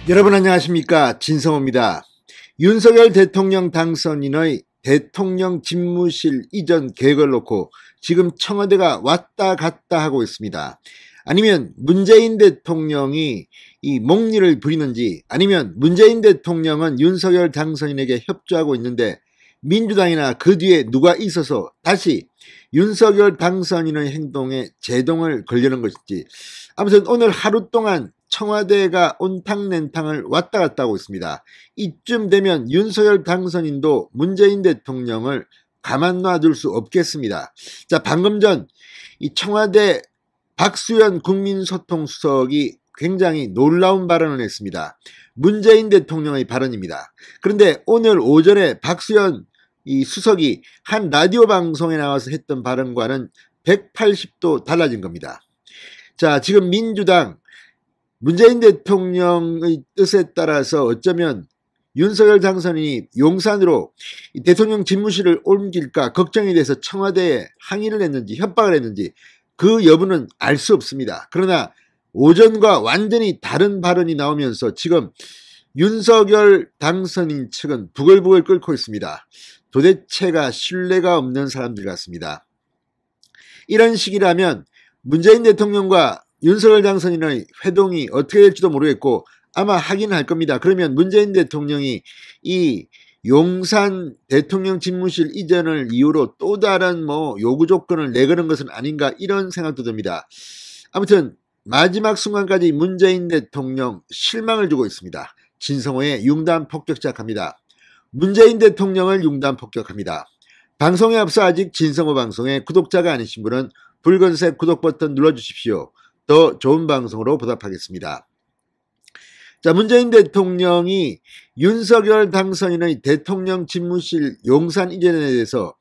여러분 안녕하십니까, 진성호입니다. 윤석열 대통령 당선인의 대통령 집무실 이전 계획을 놓고 지금 청와대가 왔다 갔다 하고 있습니다. 아니면 문재인 대통령이 이 목리를 부리는지, 아니면 문재인 대통령은 윤석열 당선인에게 협조하고 있는데 민주당이나 그 뒤에 누가 있어서 다시 윤석열 당선인의 행동에 제동을 걸려는 것인지, 아무튼 오늘 하루 동안 청와대가 온탕낸탕을 왔다 갔다 하고 있습니다. 이쯤 되면 윤석열 당선인도 문재인 대통령을 가만 놔둘 수 없겠습니다. 자, 방금 전 이 청와대 박수현 국민소통수석이 굉장히 놀라운 발언을 했습니다. 문재인 대통령의 발언입니다. 그런데 오늘 오전에 박수현 이 수석이 한 라디오 방송에 나와서 했던 발언과는 180도 달라진 겁니다. 자, 지금 민주당 문재인 대통령의 뜻에 따라서 어쩌면 윤석열 당선인이 용산으로 대통령 집무실을 옮길까 걱정이 돼서 청와대에 항의를 했는지 협박을 했는지 그 여부는 알 수 없습니다. 그러나 오전과 완전히 다른 발언이 나오면서 지금 윤석열 당선인 측은 부글부글 끓고 있습니다. 도대체가 신뢰가 없는 사람들 같습니다. 이런 식이라면 문재인 대통령과 윤석열 당선인의 회동이 어떻게 될지도 모르겠고 아마 하긴 할 겁니다. 그러면 문재인 대통령이 이 용산 대통령 집무실 이전을 이유로 또 다른 요구 조건을 내거는 것은 아닌가, 이런 생각도 듭니다. 아무튼 마지막 순간까지 문재인 대통령 실망을 주고 있습니다. 진성호의 융단 폭격 시작합니다. 문재인 대통령을 융단 폭격합니다. 방송에 앞서 아직 진성호 방송의 구독자가 아니신 분은 붉은색 구독 버튼 눌러주십시오. 더 좋은 방송으로 보답하겠습니다. 자, 문재인 대통령이 윤석열 당선인의 대통령 집무실 용산 이전에 대해서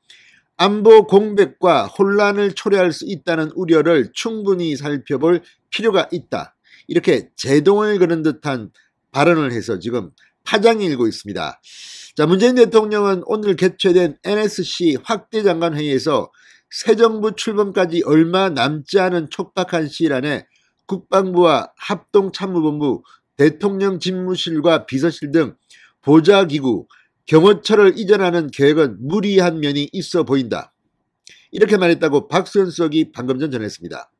안보 공백과 혼란을 초래할 수 있다는 우려를 충분히 살펴볼 필요가 있다, 이렇게 제동을 거는 듯한 발언을 해서 지금 파장이 일고 있습니다. 자, 문재인 대통령은 오늘 개최된 NSC 확대 장관 회의에서 새 정부 출범까지 얼마 남지 않은 촉박한 시일 안에 국방부와 합동참모본부, 대통령 집무실과 비서실 등 보좌기구, 경호처를 이전하는 계획은 무리한 면이 있어 보인다, 이렇게 말했다고 박수현 수석이 방금 전 전했습니다.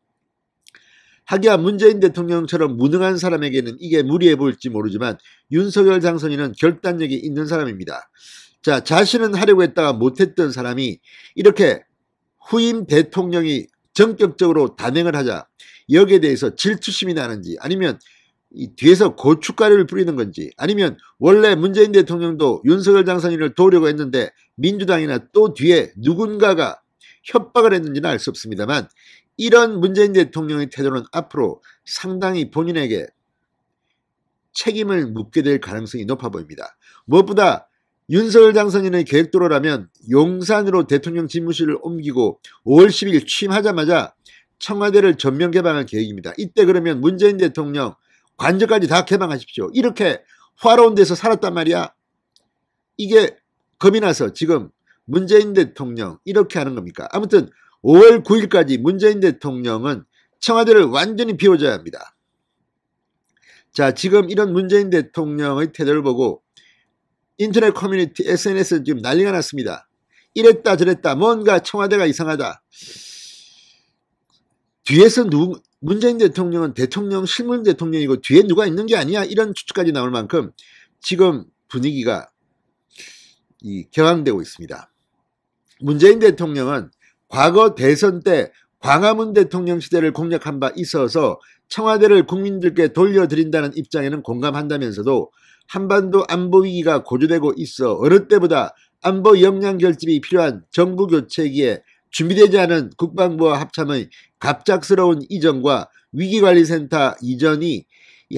하기야 문재인 대통령처럼 무능한 사람에게는 이게 무리해 보일지 모르지만 윤석열 당선인은 결단력이 있는 사람입니다. 자, 자신은 하려고 했다가 못했던 사람이 이렇게 후임 대통령이 전격적으로 단행을 하자 여기에 대해서 질투심이 나는지, 아니면 이 뒤에서 고춧가루를 뿌리는 건지, 아니면 원래 문재인 대통령도 윤석열 당선인을 도우려고 했는데 민주당이나 또 뒤에 누군가가 협박을 했는지는 알 수 없습니다만 이런 문재인 대통령의 태도는 앞으로 상당히 본인에게 책임을 묻게 될 가능성이 높아 보입니다. 무엇보다 윤석열 당선인의 계획대로라면 용산으로 대통령 집무실을 옮기고 5월 10일 취임하자마자 청와대를 전면 개방할 계획입니다. 이때 그러면 문재인 대통령 관저까지 다 개방하십시오, 이렇게 화로운 데서 살았단 말이야. 이게 겁이 나서 지금 문재인 대통령 이렇게 하는 겁니까? 아무튼 5월 9일까지 문재인 대통령은 청와대를 완전히 비워줘야 합니다. 자, 지금 이런 문재인 대통령의 태도를 보고 인터넷 커뮤니티 SNS 지금 난리가 났습니다. 이랬다 저랬다, 뭔가 청와대가 이상하다. 뒤에서 문재인 대통령은 대통령 실물 대통령이고 뒤에 누가 있는 게 아니야, 이런 추측까지 나올 만큼 지금 분위기가 격앙되고 있습니다. 문재인 대통령은 과거 대선 때 광화문 대통령 시대를 공략한 바 있어서 청와대를 국민들께 돌려드린다는 입장에는 공감한다면서도 한반도 안보 위기가 고조되고 있어 어느 때보다 안보 역량 결집이 필요한 정부 교체기에 준비되지 않은 국방부와 합참의 갑작스러운 이전과 위기관리센터 이전이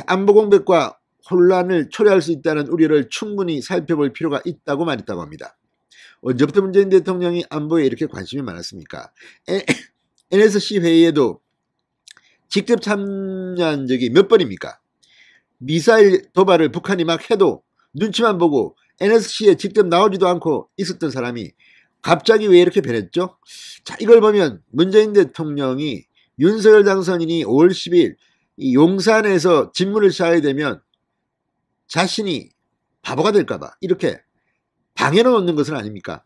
안보 공백과 혼란을 초래할 수 있다는 우려를 충분히 살펴볼 필요가 있다고 말했다고 합니다. 언제부터 문재인 대통령이 안보에 이렇게 관심이 많았습니까? NSC 회의에도 직접 참여한 적이 몇 번입니까? 미사일 도발을 북한이 막 해도 눈치만 보고 NSC에 직접 나오지도 않고 있었던 사람이 갑자기 왜 이렇게 변했죠? 자, 이걸 보면 문재인 대통령이 윤석열 당선인이 5월 10일 이 용산에서 집무를 시작하게 되면 자신이 바보가 될까봐 이렇게 방해를 놓는 것은 아닙니까?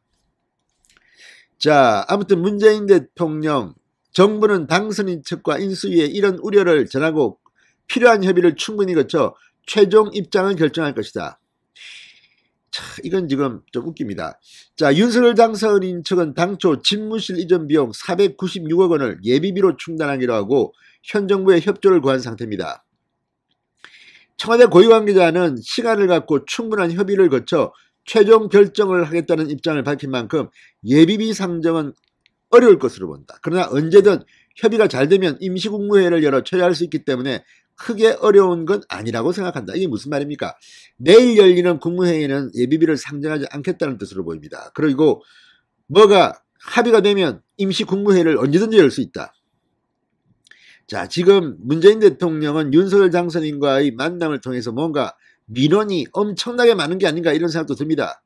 자, 아무튼 문재인 대통령, 정부는 당선인 측과 인수위에 이런 우려를 전하고 필요한 협의를 충분히 거쳐 최종 입장을 결정할 것이다. 자, 이건 지금 좀 웃깁니다. 자, 윤석열 당선인 측은 당초 집무실 이전 비용 496억 원을 예비비로 충당하기로 하고 현 정부의 협조를 구한 상태입니다. 청와대 고위 관계자는 시간을 갖고 충분한 협의를 거쳐 최종 결정을 하겠다는 입장을 밝힌 만큼 예비비 상정은 어려울 것으로 본다. 그러나 언제든 협의가 잘 되면 임시국무회의를 열어 처리할 수 있기 때문에 크게 어려운 건 아니라고 생각한다. 이게 무슨 말입니까? 내일 열리는 국무회의는 예비비를 상정하지 않겠다는 뜻으로 보입니다. 그리고 뭐가 합의가 되면 임시국무회의를 언제든지 열 수 있다. 자, 지금 문재인 대통령은 윤석열 당선인과의 만남을 통해서 뭔가 민원이 엄청나게 많은 게 아닌가 이런 생각도 듭니다.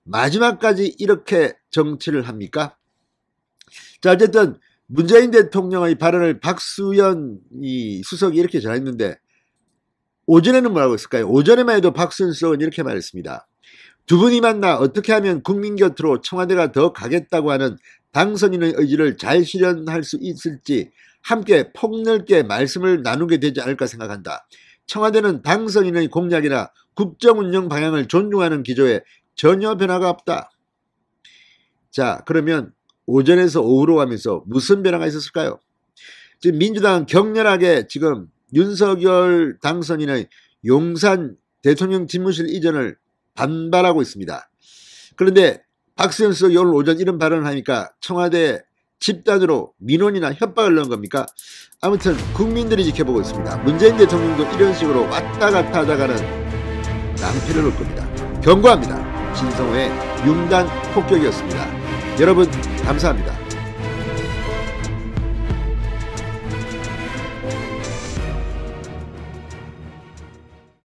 마지막까지 이렇게 정치를 합니까? 자, 어쨌든 문재인 대통령의 발언을 박수현 수석이 이렇게 전했는데 오전에는 뭐라고 했을까요? 오전에만 해도 박수현 수석은 이렇게 말했습니다. 두 분이 만나 어떻게 하면 국민 곁으로 청와대가 더 가겠다고 하는 당선인의 의지를 잘 실현할 수 있을지 함께 폭넓게 말씀을 나누게 되지 않을까 생각한다. 청와대는 당선인의 공약이나 국정운영 방향을 존중하는 기조에 전혀 변화가 없다. 자, 그러면 오전에서 오후로 가면서 무슨 변화가 있었을까요? 지금 민주당은 격렬하게 지금 윤석열 당선인의 용산 대통령 집무실 이전을 반발하고 있습니다. 그런데 박수현 수석이 오늘 오전 이런 발언을 하니까 청와대 집단으로 민원이나 협박을 넣은 겁니까? 아무튼 국민들이 지켜보고 있습니다. 문재인 대통령도 이런 식으로 왔다 갔다 하다가는 낭패를 올 겁니다. 경고합니다. 진성호의 융단 폭격이었습니다. 여러분 감사합니다.